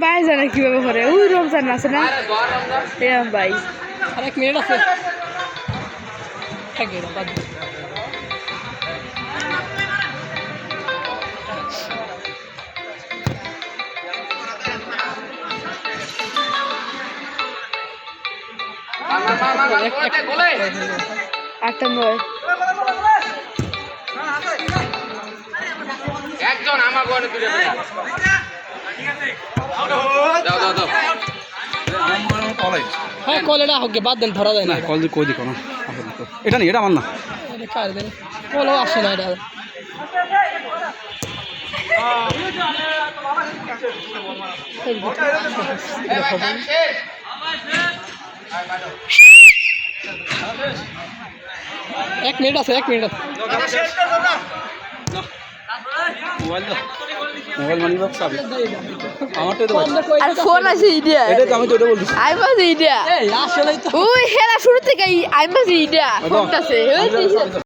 ভাই জানে কিভাবে করে ওই রমজান আছে না ভাই আরেক মিনিট আছে আটটা নয় একজন আমার গনে তুলে দাও দাও দাও হ্যাঁ কলটা হোক বাদ দেন ধরা যায় না কল কই দিকো না এটা নেই এটা আমার না কার দেন কলও আসে না এটা এক মিনিট আছে মোবাইল মানি বক্স চাবি আমার তো আর ফোন আছে ইডিয়া এটা তো আমি তো এটা বলছি আই মাঝে ইডিয়া এই আসলেই তো ওই হেরা শুরু থেকে আই মাঝে ইডিয়া ফোনটা আছে